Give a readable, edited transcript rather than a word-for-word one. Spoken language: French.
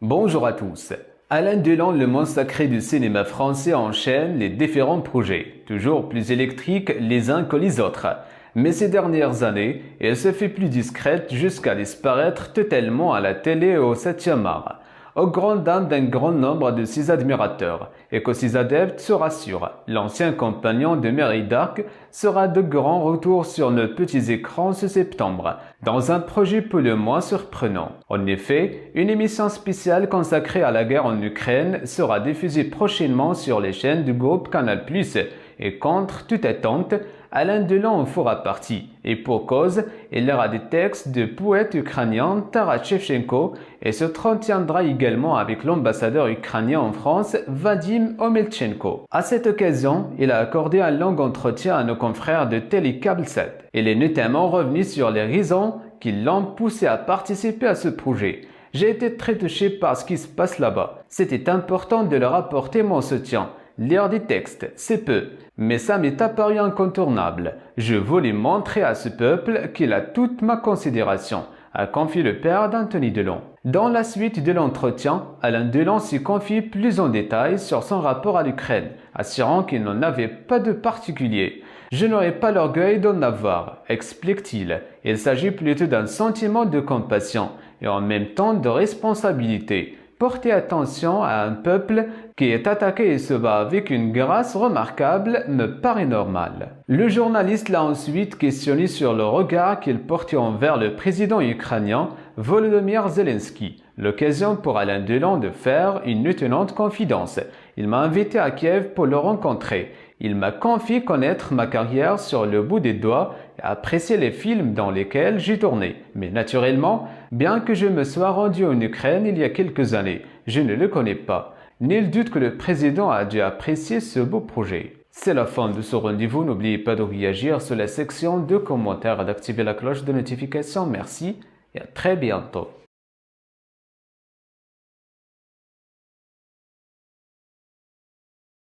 Bonjour à tous. Alain Delon, le monstre sacré du cinéma français, enchaîne les différents projets, toujours plus électriques les uns que les autres. Mais ces dernières années, elle se fait plus discrète jusqu'à disparaître totalement à la télé et au 7e art, aux grandes dames d'un grand nombre de ses admirateurs, et que ses adeptes se rassurent. L'ancien compagnon de Mary Dark sera de grand retour sur nos petits écrans ce septembre, dans un projet peu le moins surprenant. En effet, une émission spéciale consacrée à la guerre en Ukraine sera diffusée prochainement sur les chaînes du groupe Canal+, et contre toute attente, Alain Delon en fera partie. Et pour cause, il aura des textes de poète ukrainien Taras Shevchenko et se tiendra également avec l'ambassadeur ukrainien en France, Vadim Omelchenko. À cette occasion, il a accordé un long entretien à nos confrères de Télé-Câble 7. Il est notamment revenu sur les raisons qui l'ont poussé à participer à ce projet. J'ai été très touché par ce qui se passe là-bas. C'était important de leur apporter mon soutien. Lire des textes, c'est peu, mais ça m'est apparu incontournable. Je voulais montrer à ce peuple qu'il a toute ma considération, a confié le père d'Anthony Delon. Dans la suite de l'entretien, Alain Delon s'y confie plus en détail sur son rapport à l'Ukraine, assurant qu'il n'en avait pas de particulier. Je n'aurais pas l'orgueil d'en avoir, explique-t-il. Il s'agit plutôt d'un sentiment de compassion et en même temps de responsabilité. Porter attention à un peuple qui est attaqué et se bat avec une grâce remarquable me paraît normal. Le journaliste l'a ensuite questionné sur le regard qu'il portait envers le président ukrainien Volodymyr Zelensky. L'occasion pour Alain Delon de faire une étonnante confidence. Il m'a invité à Kiev pour le rencontrer. Il m'a confié connaître ma carrière sur le bout des doigts et apprécier les films dans lesquels j'ai tourné. Mais naturellement, bien que je me sois rendu en Ukraine il y a quelques années, je ne le connais pas. Nul doute que le président a dû apprécier ce beau projet. C'est la fin de ce rendez-vous. N'oubliez pas de réagir sur la section de commentaires et d'activer la cloche de notification. Merci et à très bientôt.